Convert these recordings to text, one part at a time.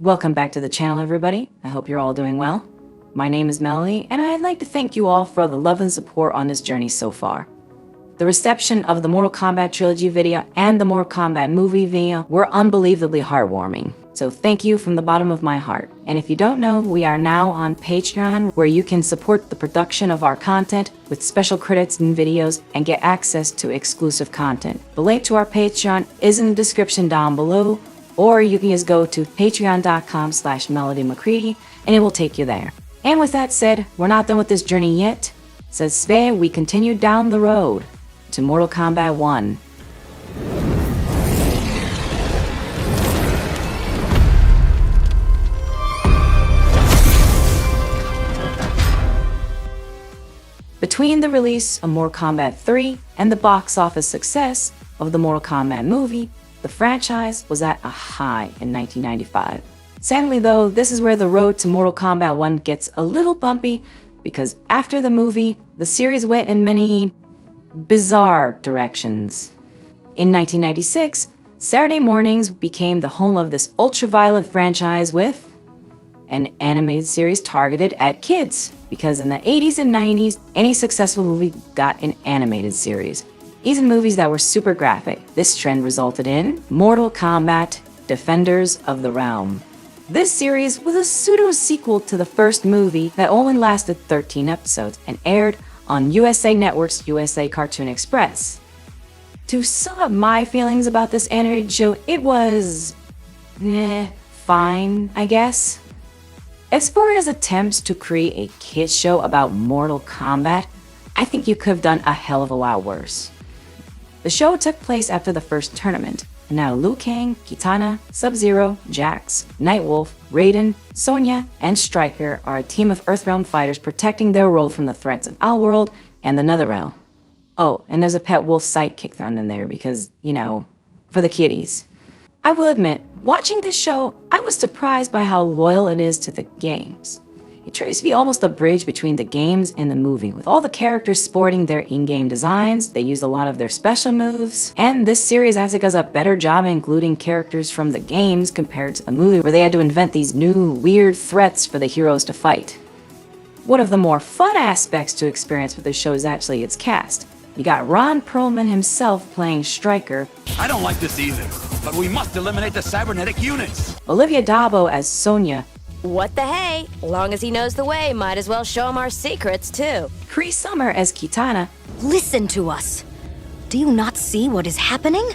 Welcome back to the channel, everybody. I hope you're all doing well. My name is Melody, and I'd like to thank you all for the love and support on this journey so far. The reception of the Mortal Kombat trilogy video and the Mortal Kombat movie video were unbelievably heartwarming. So thank you from the bottom of my heart. And if you don't know, we are now on Patreon, where you can support the production of our content with special credits and videos and get access to exclusive content. The link to our Patreon is in the description down below, or you can just go to patreon.com/melodymccready and it will take you there. And with that said, we're not done with this journey yet. So today we continue down the road to Mortal Kombat 1. Between the release of Mortal Kombat 3 and the box office success of the Mortal Kombat movie, the franchise was at a high in 1995. Sadly though, this is where the road to Mortal Kombat 1 gets a little bumpy, because after the movie, the series went in many bizarre directions. In 1996, Saturday mornings became the home of this ultra-violent franchise with an animated series targeted at kids, because in the 80s and 90s, any successful movie got an animated series. Even movies that were super graphic. This trend resulted in Mortal Kombat: Defenders of the Realm. This series was a pseudo-sequel to the first movie that only lasted 13 episodes and aired on USA Network's USA Cartoon Express. To sum up my feelings about this animated show, it was fine, I guess. As far as attempts to create a kids show about Mortal Kombat, I think you could have done a hell of a lot worse. The show took place after the first tournament, and now Liu Kang, Kitana, Sub-Zero, Jax, Nightwolf, Raiden, Sonya, and Stryker are a team of Earthrealm fighters protecting their world from the threats of our world and the Netherrealm. Oh, and there's a pet wolf sidekick thrown in there because, you know, for the kiddies. I will admit, watching this show, I was surprised by how loyal it is to the games. It tries to be almost a bridge between the games and the movie, with all the characters sporting their in-game designs. They use a lot of their special moves, and this series actually does a better job including characters from the games compared to the movie, where they had to invent these new, weird threats for the heroes to fight. One of the more fun aspects to experience with this show is actually its cast. You got Ron Perlman himself playing Stryker. I don't like this either, but we must eliminate the cybernetic units. Olivia Dabo as Sonya. What the hey? Long as he knows the way, might as well show him our secrets, too. Cree Summer as Kitana. Listen to us. Do you not see what is happening?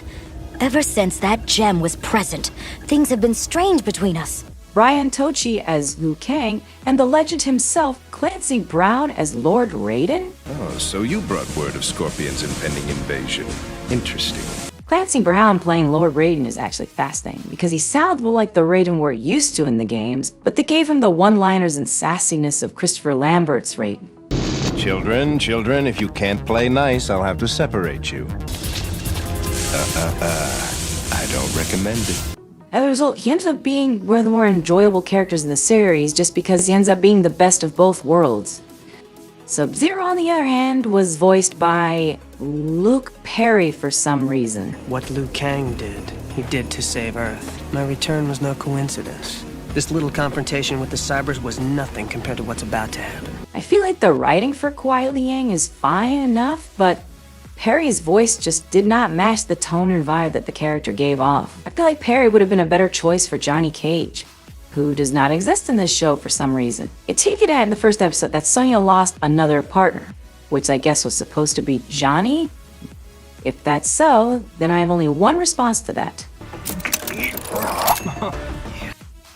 Ever since that gem was present, things have been strange between us. Brian Tochi as Liu Kang, and the legend himself, Clancy Brown as Lord Raiden. Oh, so you brought word of Scorpion's impending invasion. Interesting. Clancy Brown playing Lord Raiden is actually fascinating, because he sounds more like the Raiden we're used to in the games, but they gave him the one-liners and sassiness of Christopher Lambert's Raiden. Children, if you can't play nice, I'll have to separate you. I don't recommend it. As a result, he ends up being one of the more enjoyable characters in the series, just because he ends up being the best of both worlds. Sub-Zero, on the other hand, was voiced by Luke Perry for some reason. What Liu Kang did, he did to save Earth. My return was no coincidence. This little confrontation with the Cybers was nothing compared to what's about to happen. I feel like the writing for Kuai Liang is fine enough, but Perry's voice just did not match the tone and vibe that the character gave off. I feel like Perry would have been a better choice for Johnny Cage, who does not exist in this show for some reason. It hinted at in the first episode that Sonya lost another partner, which I guess was supposed to be Johnny? If that's so, then I have only one response to that.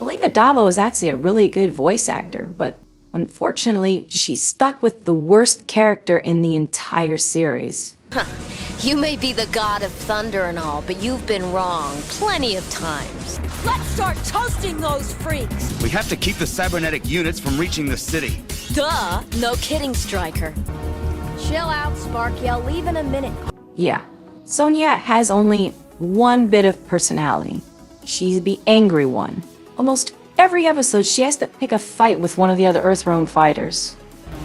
Olivia Dabo is actually a really good voice actor, but unfortunately, she's stuck with the worst character in the entire series. You may be the god of thunder and all, but you've been wrong plenty of times. Let's start toasting those freaks! We have to keep the cybernetic units from reaching the city. Duh! No kidding, Stryker. Chill out, Sparky. I'll leave in a minute. Yeah, Sonya has only one bit of personality. She's the angry one. Almost every episode, she has to pick a fight with one of the other Earthrealm fighters.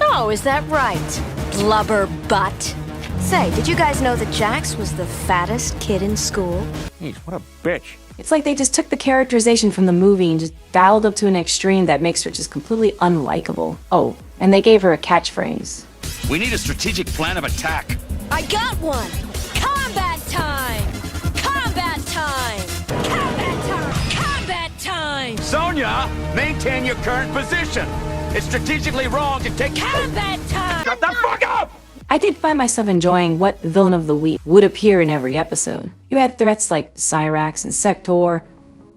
Oh, is that right? Blubber butt. Say, did you guys know that Jax was the fattest kid in school? Jeez, what a bitch. It's like they just took the characterization from the movie and just dialed up to an extreme that makes her just completely unlikable. Oh, and they gave her a catchphrase. We need a strategic plan of attack. I got one! Combat time! Combat time! Combat time! Combat time! Sonya, maintain your current position. It's strategically wrong to take... Combat time! Shut the fuck up! I did find myself enjoying what villain of the week would appear in every episode. You had threats like Cyrax and Sector,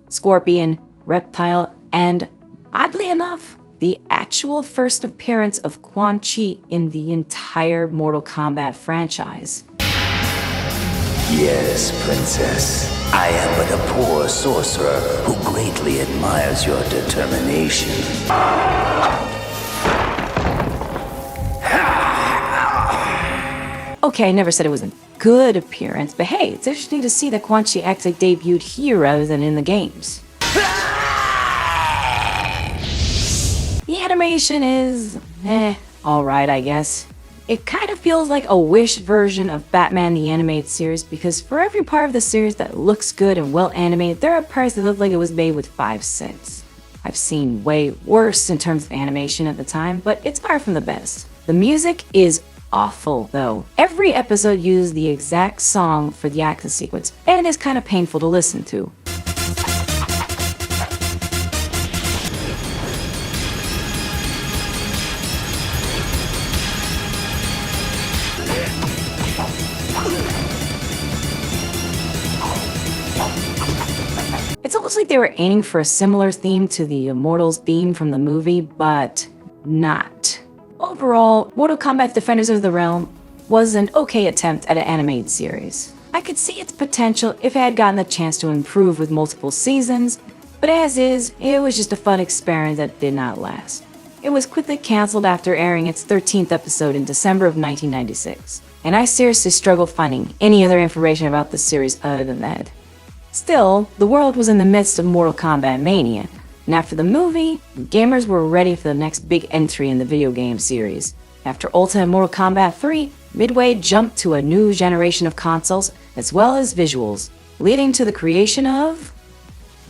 Scorpion, Reptile, and, oddly enough, the actual first appearance of Quan Chi in the entire Mortal Kombat franchise. Yes, Princess. I am but a poor sorcerer who greatly admires your determination. Okay, I never said it was a good appearance, but hey, it's interesting to see that Quan Chi actually debuted here rather than in the games. The animation is, alright, I guess. It kind of feels like a Wish version of Batman the Animated Series, because for every part of the series that looks good and well animated, there are parts that look like it was made with 5 cents. I've seen way worse in terms of animation at the time, but it's far from the best. The music is awful, though. Every episode uses the exact song for the action sequence, and it's kind of painful to listen to. It's almost like they were aiming for a similar theme to the Immortals theme from the movie, but not. Overall, Mortal Kombat Defenders of the Realm was an okay attempt at an animated series. I could see its potential if it had gotten the chance to improve with multiple seasons, but as is, it was just a fun experiment that did not last. It was quickly cancelled after airing its 13th episode in December of 1996, and I seriously struggled finding any other information about the series other than that. Still, the world was in the midst of Mortal Kombat mania, and after the movie, gamers were ready for the next big entry in the video game series. After Ultimate Mortal Kombat 3, Midway jumped to a new generation of consoles as well as visuals, leading to the creation of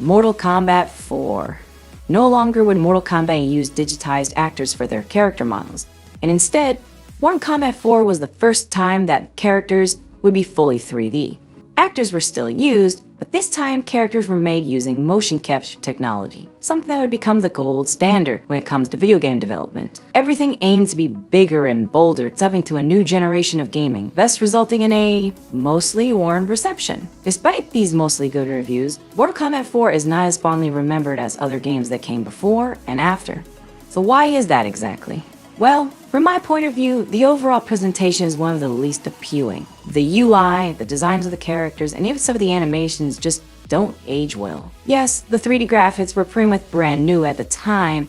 Mortal Kombat 4. No longer would Mortal Kombat use digitized actors for their character models, and instead, Mortal Kombat 4 was the first time that characters would be fully 3D. Actors were still used, but this time characters were made using motion capture technology, something that would become the gold standard when it comes to video game development. Everything aimed to be bigger and bolder, stepping to a new generation of gaming, thus resulting in a mostly warm reception. Despite these mostly good reviews, Mortal Kombat 4 is not as fondly remembered as other games that came before and after. So why is that exactly? Well, from my point of view, the overall presentation is one of the least appealing. The UI, the designs of the characters, and even some of the animations just don't age well. Yes, the 3D graphics were pretty much brand new at the time,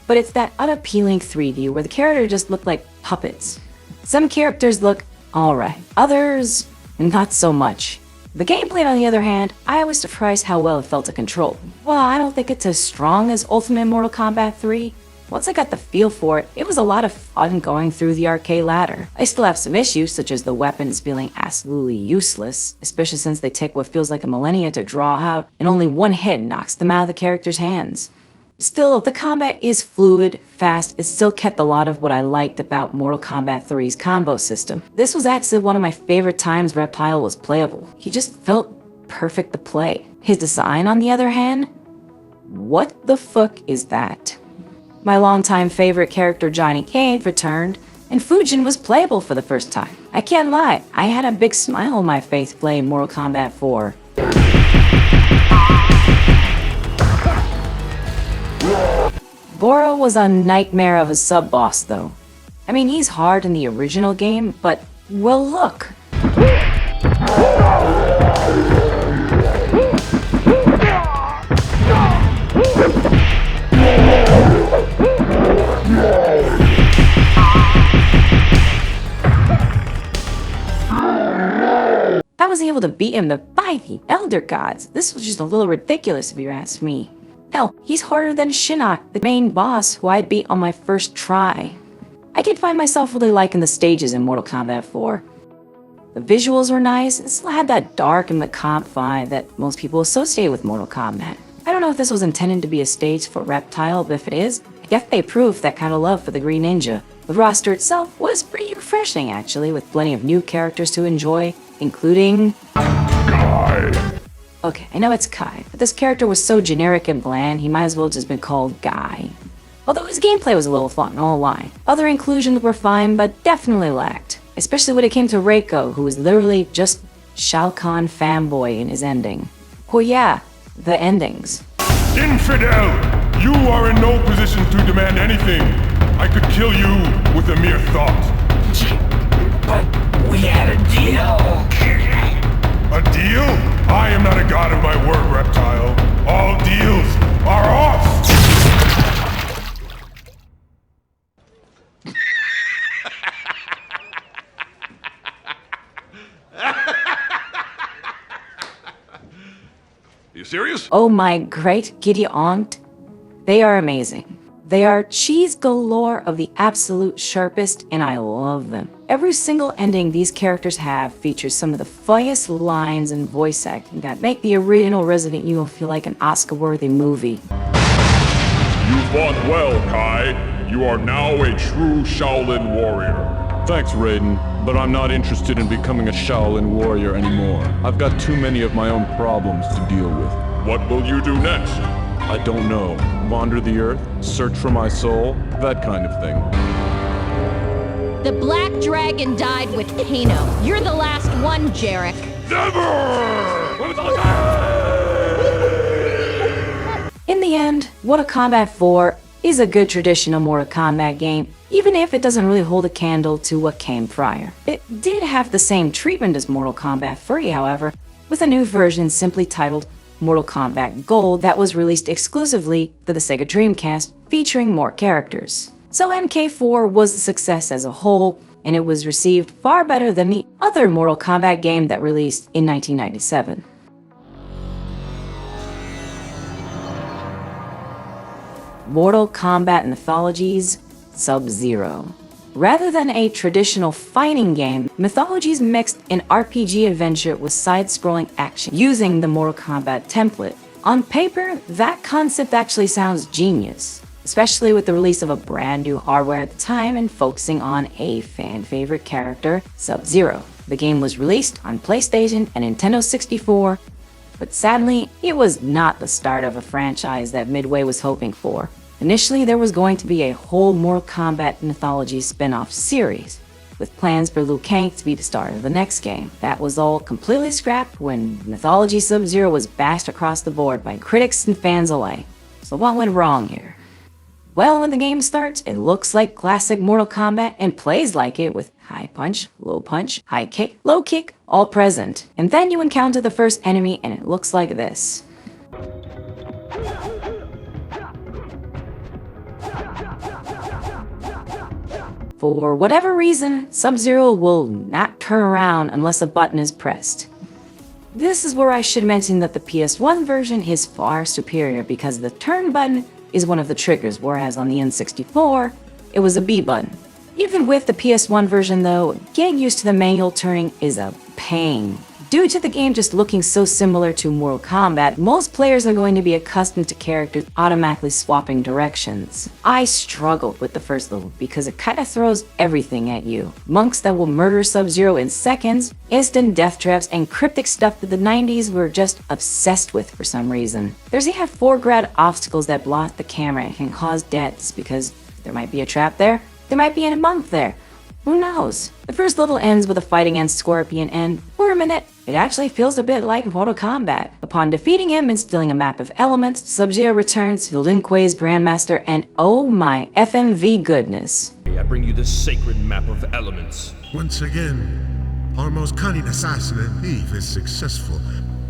but it's that unappealing 3D where the characters just look like puppets. Some characters look alright, others not so much. The gameplay, on the other hand, I was surprised how well it felt to control. While I don't think it's as strong as Ultimate Mortal Kombat 3, once I got the feel for it, it was a lot of fun going through the arcade ladder. I still have some issues, such as the weapons feeling absolutely useless, especially since they take what feels like a millennia to draw out, and only one hit knocks them out of the character's hands. Still, the combat is fluid, fast, it still kept a lot of what I liked about Mortal Kombat 3's combo system. This was actually one of my favorite times Reptile was playable. He just felt perfect to play. His design, on the other hand, what the fuck is that? My longtime favorite character Johnny Cage returned, and Fujin was playable for the first time. I can't lie, I had a big smile on my face playing Mortal Kombat 4. Goro was a nightmare of a sub-boss though. I mean, he's hard in the original game, but, well look. I was able to beat him to fight the Elder Gods. This was just a little ridiculous if you ask me. Hell, he's harder than Shinnok, the main boss who I beat on my first try. I did find myself really liking the stages in Mortal Kombat 4. The visuals were nice, it still had that dark and macabre vibe that most people associate with Mortal Kombat. I don't know if this was intended to be a stage for Reptile, but if it is, I guess they proved that kind of love for the Green Ninja. The roster itself was pretty refreshing actually, with plenty of new characters to enjoy, including... Guy. Okay, I know it's Kai, but this character was so generic and bland, he might as well have just been called Guy. Although his gameplay was a little fun, no lie. Other inclusions were fine, but definitely lacked. Especially when it came to Reiko, who was literally just Shao Kahn fanboy in his ending. Oh yeah, the endings. Infidel! You are in no position to demand anything. I could kill you with a mere thought. But we had a deal. A deal? I am not a god of my word, Reptile. All deals are off! You serious? Oh my great giddy aunt. They are amazing. They are cheese galore of the absolute sharpest, and I love them. Every single ending these characters have features some of the funniest lines and voice acting that make the original Resident Evil feel like an Oscar-worthy movie. You fought well, Kai. You are now a true Shaolin warrior. Thanks, Raiden, but I'm not interested in becoming a Shaolin warrior anymore. I've got too many of my own problems to deal with. What will you do next? I don't know. Wander the earth, search for my soul, that kind of thing. The Black Dragon died with Kano. You're the last one, Jarek. In the end, Mortal Kombat 4 is a good traditional Mortal Kombat game, even if it doesn't really hold a candle to what came prior. It did have the same treatment as Mortal Kombat 3, however, with a new version simply titled Mortal Kombat Gold that was released exclusively for the Sega Dreamcast, featuring more characters. So MK4 was a success as a whole, and it was received far better than the other Mortal Kombat game that released in 1997. Mortal Kombat Mythologies Sub-Zero. Rather than a traditional fighting game, Mythologies mixed an RPG adventure with side-scrolling action using the Mortal Kombat template. On paper, that concept actually sounds genius, especially with the release of a brand new hardware at the time and focusing on a fan-favorite character, Sub-Zero. The game was released on PlayStation and Nintendo 64, but sadly, it was not the start of a franchise that Midway was hoping for. Initially, there was going to be a whole Mortal Kombat Mythology spin-off series, with plans for Liu Kang to be the star of the next game. That was all completely scrapped when Mythology Sub-Zero was bashed across the board by critics and fans alike. So what went wrong here? Well, when the game starts, it looks like classic Mortal Kombat and plays like it with high punch, high kick, low kick, all present. And then you encounter the first enemy and it looks like this. For whatever reason, Sub-Zero will not turn around unless a button is pressed. This is where I should mention that the PS1 version is far superior because the turn button is one of the triggers, whereas on the N64, it was a B button. Even with the PS1 version though, getting used to the manual turning is a pain. Due to the game just looking so similar to Mortal Kombat, most players are going to be accustomed to characters automatically swapping directions. I struggled with the first level because it kinda throws everything at you. Monks that will murder Sub-Zero in seconds, instant death traps, and cryptic stuff that the 90s were just obsessed with for some reason. There's even foreground obstacles that block the camera and can cause deaths because there might be a trap there, there might be a monk there. Who knows? The first level ends with a fight against Scorpion and, for a minute, it actually feels a bit like Mortal Kombat. Upon defeating him and stealing a map of elements, Sub-Zero returns to Lin Kuei's Grandmaster and oh my FMV goodness. I bring you the sacred map of elements. Once again, our most cunning assassin and thief is successful.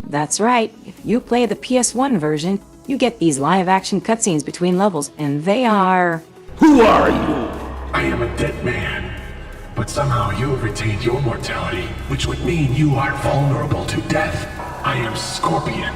That's right, if you play the PS1 version, you get these live-action cutscenes between levels, and they are... Who are you? I am a dead man. But somehow you have retained your mortality, which would mean you are vulnerable to death. I am Scorpion.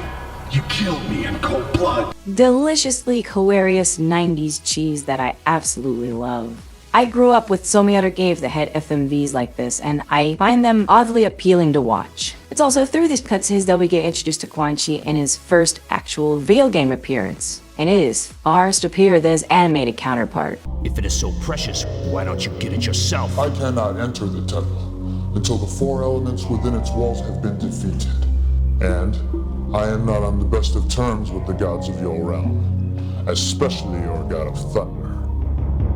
You killed me in cold blood. Deliciously hilarious 90s cheese that I absolutely love. I grew up with so many other games that had FMVs like this, and I find them oddly appealing to watch. It's also through these cutscenes that we get introduced to Quan Chi in his first actual video game appearance, and it is far superior than his animated counterpart. If it is so precious, why don't you get it yourself? I cannot enter the temple until the 4 elements within its walls have been defeated. And I am not on the best of terms with the gods of your realm, especially your god of thunder.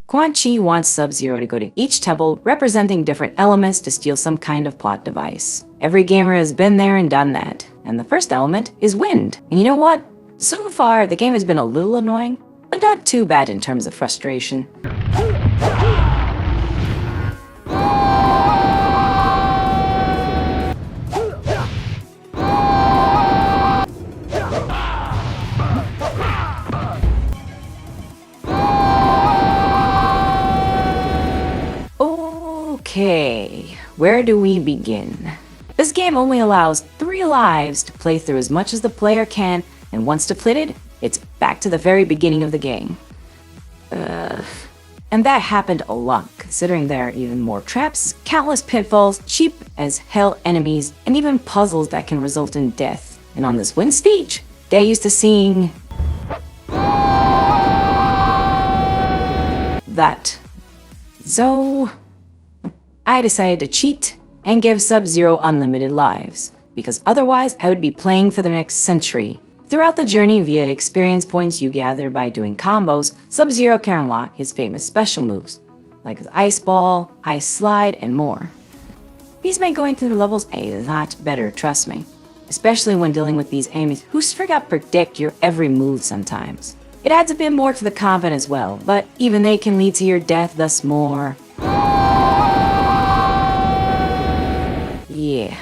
Quan Chi wants Sub-Zero to go to each temple representing different elements to steal some kind of plot device. Every gamer has been there and done that, and the first element is wind. And you know what? So far, the game has been a little annoying, but not too bad in terms of frustration. Okay, where do we begin? This game only allows 3 lives to play through as much as the player can, and once depleted, it's back to the very beginning of the game. And that happened a lot, considering there are even more traps, countless pitfalls, cheap as hell enemies, and even puzzles that can result in death. And on this win stage, they're used to seeing that. So I decided to cheat and give Sub-Zero unlimited lives, because otherwise I would be playing for the next century. Throughout the journey via experience points you gather by doing combos, Sub-Zero can unlock his famous special moves, like his Ice Ball, Ice Slide, and more. These make going through the levels a lot better, trust me, especially when dealing with these enemies who forgot to predict your every move sometimes. It adds a bit more to the combat as well, but even they can lead to your death, thus more. Yeah.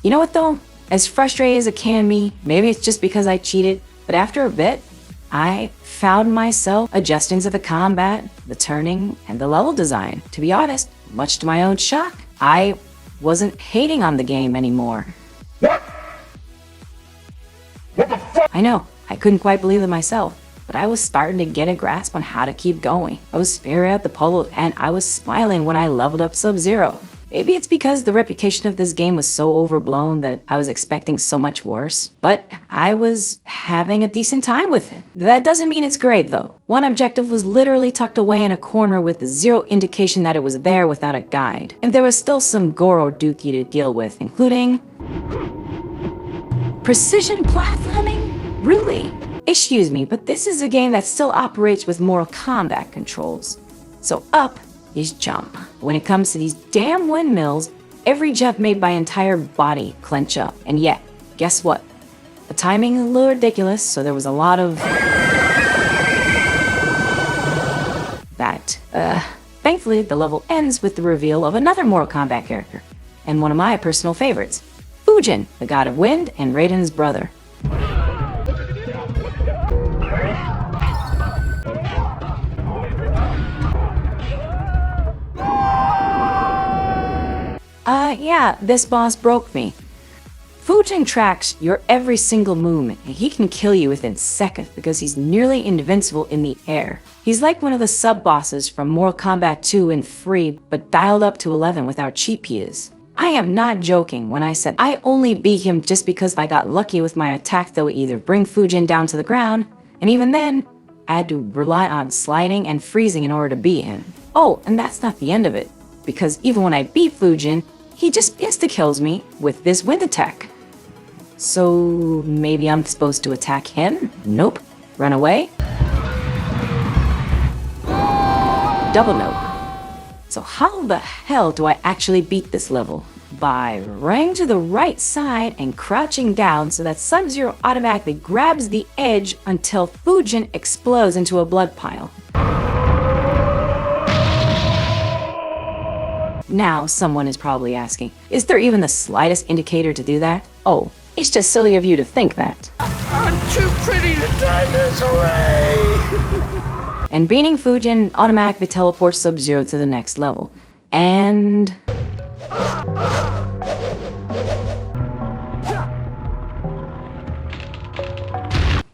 You know what though? As frustrated as it can be, maybe it's just because I cheated, but after a bit, I found myself adjusting to the combat, the turning, and the level design. To be honest, much to my own shock, I wasn't hating on the game anymore. What? What the fuck? I know, I couldn't quite believe it myself, but I was starting to get a grasp on how to keep going. I was figuring out the puzzle, and I was smiling when I leveled up Sub-Zero. Maybe it's because the reputation of this game was so overblown that I was expecting so much worse, but I was having a decent time with it. That doesn't mean it's great though. One objective was literally tucked away in a corner with zero indication that it was there without a guide. And there was still some Goro dookie to deal with, including precision platforming? Really? Excuse me, but this is a game that still operates with Mortal Kombat controls. So up is jump. When it comes to these damn windmills, every jump made my entire body clench up. And yet, guess what? The timing is a little ridiculous, so there was a lot of that. Thankfully, the level ends with the reveal of another Mortal Kombat character, and one of my personal favorites, Fujin, the god of wind and Raiden's brother. Yeah, this boss broke me. Fujin tracks your every single movement, and he can kill you within seconds because he's nearly invincible in the air. He's like one of the sub-bosses from Mortal Kombat 2 and 3, but dialed up to 11 with how cheap he is. I am not joking when I said I only beat him just because I got lucky with my attack that would either bring Fujin down to the ground, and even then, I had to rely on sliding and freezing in order to beat him. Oh, and that's not the end of it, because even when I beat Fujin, he just insta-kills me with this wind attack. So maybe I'm supposed to attack him? Nope. Run away? Double nope. So how the hell do I actually beat this level? By running to the right side and crouching down so that Sub-Zero automatically grabs the edge until Fujin explodes into a blood pile. Now, someone is probably asking, is there even the slightest indicator to do that? Oh, it's just silly of you to think that. I'm too pretty to die this way! And beating Fujin automatically teleports Sub-Zero to the next level. And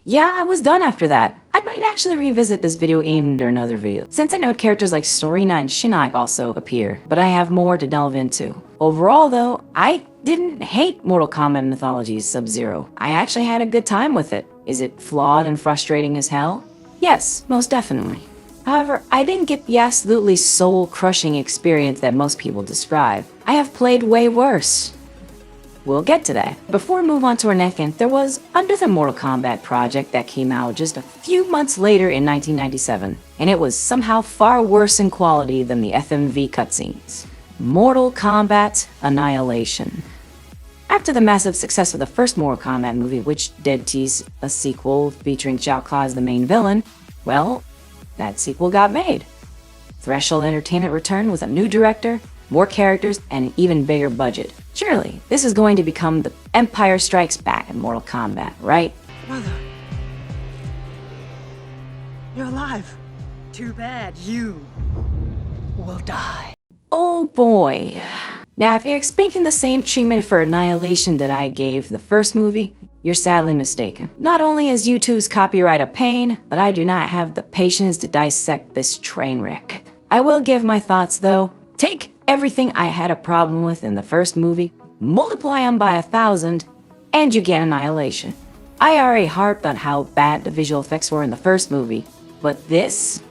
Yeah, I was done after that. I might actually revisit this video aimed at another video, since I know characters like Storina and Shinnok also appear, but I have more to delve into. Overall though, I didn't hate Mortal Kombat Mythologies Sub-Zero. I actually had a good time with it. Is it flawed and frustrating as hell? Yes, most definitely. However, I didn't get the absolutely soul-crushing experience that most people describe. I have played way worse. We'll get to that. Before we move on to our next game, there was Under the Mortal Kombat project that came out just a few months later in 1997, and it was somehow far worse in quality than the FMV cutscenes. Mortal Kombat Annihilation. After the massive success of the first Mortal Kombat movie, which did tease a sequel featuring Shao Kahn as the main villain, well, that sequel got made. Threshold Entertainment returned with a new director, more characters, and an even bigger budget. Surely, this is going to become the Empire Strikes Back in Mortal Kombat, right? Mother. You're alive. Too bad you will die. Oh boy. Now, if you're expecting the same treatment for Annihilation that I gave the first movie, you're sadly mistaken. Not only is YouTube's copyright a pain, but I do not have the patience to dissect this train wreck. I will give my thoughts though. Take everything I had a problem with in the first movie, multiply them by 1,000, and you get Annihilation. I already harped on how bad the visual effects were in the first movie, but this?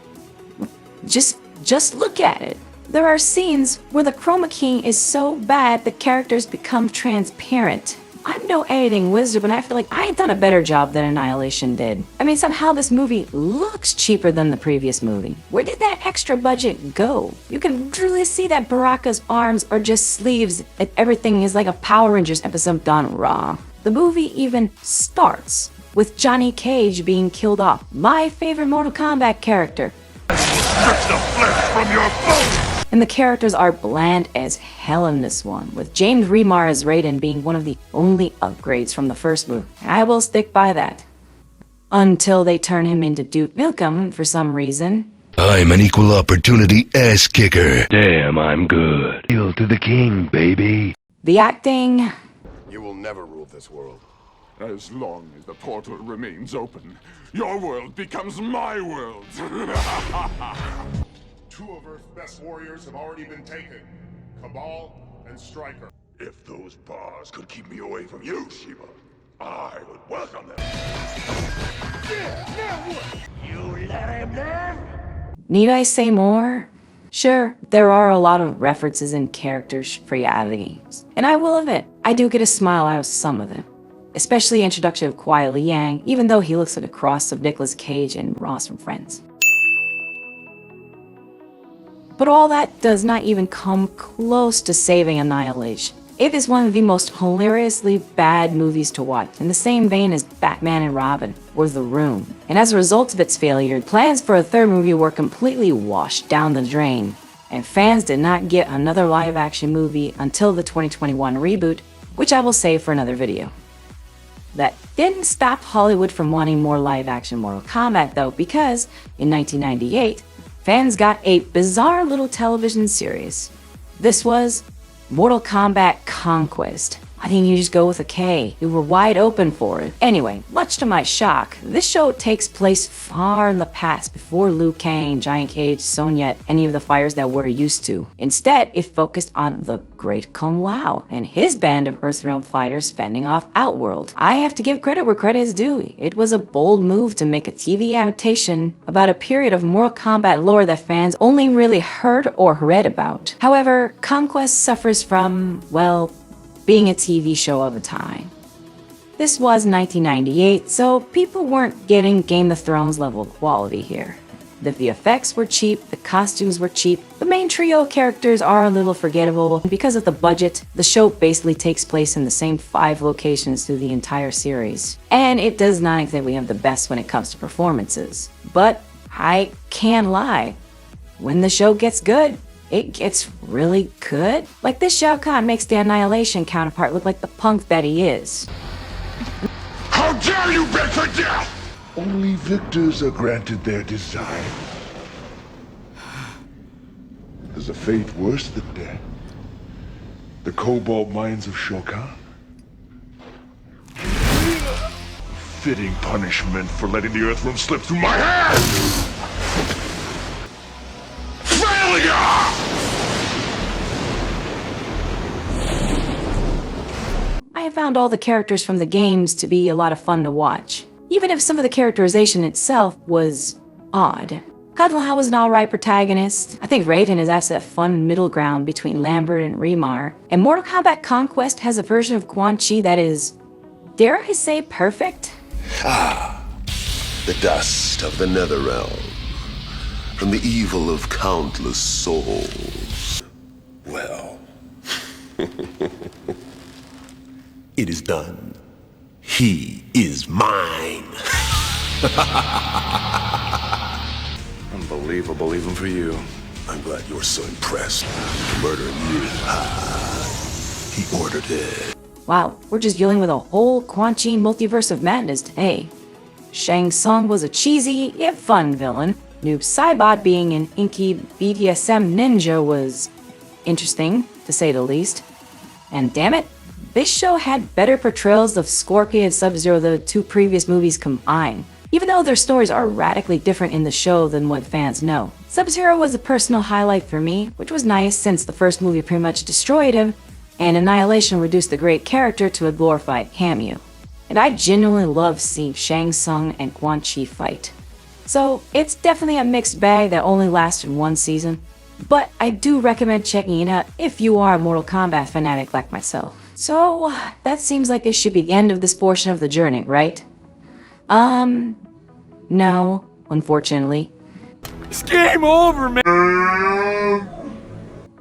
Just look at it. There are scenes where the chroma keying is so bad the characters become transparent. I'm no editing wizard, but I feel like I had done a better job than Annihilation did. I mean, somehow this movie looks cheaper than the previous movie. Where did that extra budget go? You can really see that Baraka's arms are just sleeves, and everything is like a Power Rangers episode done wrong. The movie even starts with Johnny Cage being killed off, my favorite Mortal Kombat character. Rip the flesh from your bones! And the characters are bland as hell in this one, with James Remar as Raiden being one of the only upgrades from the first movie. I will stick by that. Until they turn him into Duke Nukem for some reason. I'm an equal opportunity ass kicker. Damn, I'm good. Hail to the king, baby. The acting... You will never rule this world. As long as the portal remains open, your world becomes my world. Two of Earth's best warriors have already been taken. Cabal and Stryker. If those bars could keep me away from you, Shiva, I would welcome them. Yeah, now what? You let him live? Need I say more? Sure, there are a lot of references and characters for reality games, and I will admit, I do get a smile out of some of them. Especially the introduction of Kuai Liang, even though he looks like a cross of Nicolas Cage and Ross from Friends. But all that does not even come close to saving Annihilation. It is one of the most hilariously bad movies to watch, in the same vein as Batman and Robin or The Room. And as a result of its failure, plans for a third movie were completely washed down the drain, and fans did not get another live-action movie until the 2021 reboot, which I will save for another video. That didn't stop Hollywood from wanting more live-action Mortal Kombat though, because in 1998, fans got a bizarre little television series. This was Mortal Kombat Conquest. Why didn't you just go with a K? You were wide open for it. Anyway, much to my shock, this show takes place far in the past before Liu Kang, Giant Cage, Sonya, any of the fighters that we're used to. Instead, it focused on the Great Kung Lao and his band of Earthrealm fighters fending off Outworld. I have to give credit where credit is due. It was a bold move to make a TV adaptation about a period of Mortal Kombat lore that fans only really heard or read about. However, Conquest suffers from, well, being a TV show of a time. This was 1998, so people weren't getting Game of Thrones level quality here. The VFX were cheap, the costumes were cheap, the main trio characters are a little forgettable, and because of the budget, the show basically takes place in the same 5 locations through the entire series. And it does not exactly have the best when it comes to performances. But I can't lie, when the show gets good, it gets really good. Like this Shao Kahn makes the Annihilation counterpart look like the punk that he is. How dare you beg for death! Only victors are granted their desire. There's a fate worse than death. The cobalt mines of Shao Kahn. fitting punishment for letting the Earthrealm slip through my hands! Failure! I have found all the characters from the games to be a lot of fun to watch, even if some of the characterization itself was odd. Cudlehau was an alright protagonist. I think Raiden is actually a fun middle ground between Lambert and Remar. And Mortal Kombat Conquest has a version of Quan Chi that is, dare I say, perfect? Ah, the dust of the Netherrealm, from the evil of countless souls. Well, it is done. He is mine. Unbelievable even for you. I'm glad you're so impressed. Murdering you. He ordered it. Wow, we're just dealing with a whole Quan Chi multiverse of madness today. Shang Tsung was a cheesy, yet fun villain. Noob Saibot being an inky BDSM ninja was interesting, to say the least. And damn it, this show had better portrayals of Scorpion and Sub-Zero than the two previous movies combined, even though their stories are radically different in the show than what fans know. Sub-Zero was a personal highlight for me, which was nice since the first movie pretty much destroyed him, and Annihilation reduced the great character to a glorified cameo. And I genuinely love seeing Shang Tsung and Quan Chi fight. So it's definitely a mixed bag that only lasted one season, but I do recommend checking it out if you are a Mortal Kombat fanatic like myself. So that seems like this should be the end of this portion of the journey, right? No, unfortunately. It's game over, man!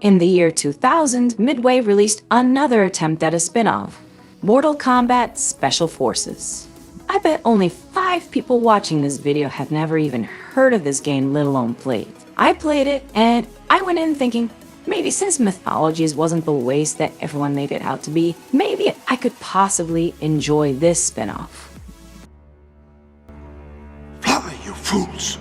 In the year 2000, Midway released another attempt at a spin-off, Mortal Kombat Special Forces. I bet only 5 people watching this video have never even heard of this game, let alone played. I played it, and I went in thinking, maybe since Mythologies wasn't the waste that everyone made it out to be, maybe I could possibly enjoy this spin-off. Fly, you fools!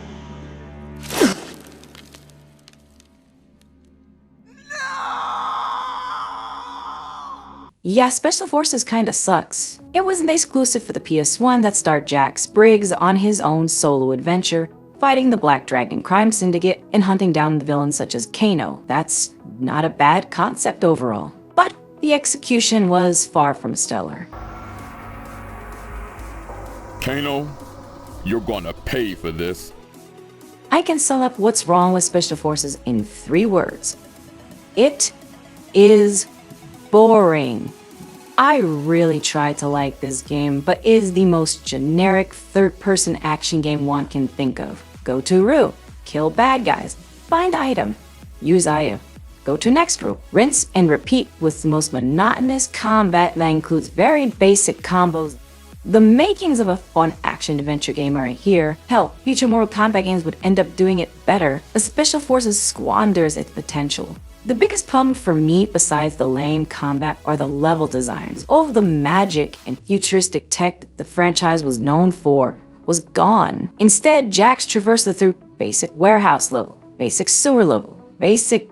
Yeah, Special Forces kinda sucks. It wasn't exclusive for the PS1 that starred Jack Briggs on his own solo adventure, fighting the Black Dragon crime syndicate and hunting down the villains such as Kano. That's not a bad concept overall. But the execution was far from stellar. Kano, you're gonna pay for this. I can sum up what's wrong with Special Forces in 3 words. It is boring. I really tried to like this game, but it is the most generic third-person action game one can think of. Go to route, kill bad guys, find item, use item, go to next route, rinse and repeat with the most monotonous combat that includes very basic combos. The makings of a fun action-adventure game are here. Hell, future Mortal Kombat games would end up doing it better, but Special Forces squanders its potential. The biggest problem for me, besides the lame combat, are the level designs. All of the magic and futuristic tech that the franchise was known for was gone. Instead, Jax traversed through basic warehouse level, basic sewer level, basic.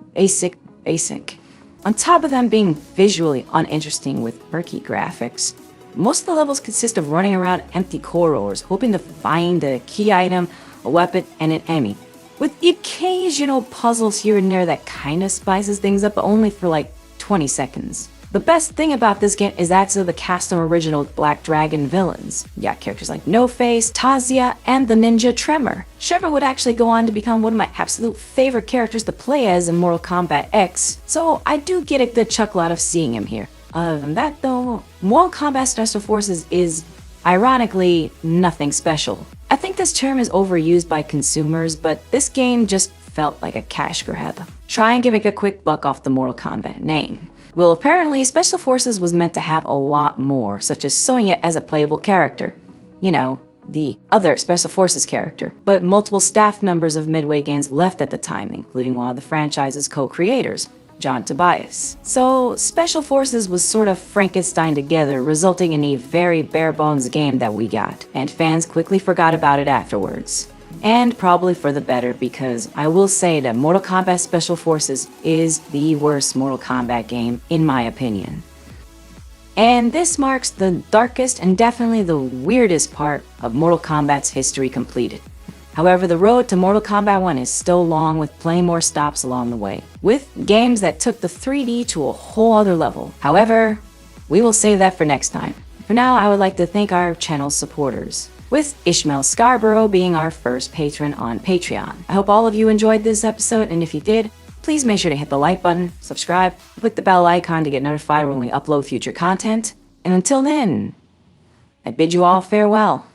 On top of them being visually uninteresting with murky graphics, most of the levels consist of running around empty corridors, hoping to find a key item, a weapon, and an enemy, with the occasional puzzles here and there that kinda spices things up, but only for like 20 seconds. The best thing about this game is actually the cast of original Black Dragon villains. You got characters like No-Face, Tazia, and the ninja Tremor. Tremor would actually go on to become one of my absolute favorite characters to play as in Mortal Kombat X, so I do get a good chuckle out of seeing him here. Other than that though, Mortal Kombat Special Forces is, ironically, nothing special. I think this term is overused by consumers, but this game just felt like a cash grab. Try and make a quick buck off the Mortal Kombat name. Well, apparently Special Forces was meant to have a lot more, such as showing it as a playable character. You know, the other Special Forces character. But multiple staff members of Midway Games left at the time, including one of the franchise's co-creators, John Tobias. So Special Forces was sort of Frankenstein together, resulting in a very bare-bones game that we got, and fans quickly forgot about it afterwards. And probably for the better, because I will say that Mortal Kombat Special Forces is the worst Mortal Kombat game, in my opinion. And this marks the darkest and definitely the weirdest part of Mortal Kombat's history completed. However, the road to Mortal Kombat 1 is still long, with plenty more stops along the way, with games that took the 3D to a whole other level. However, we will save that for next time. For now, I would like to thank our channel's supporters, with Ishmael Scarborough being our first patron on Patreon. I hope all of you enjoyed this episode, and if you did, please make sure to hit the like button, subscribe, click the bell icon to get notified when we upload future content. And until then, I bid you all farewell.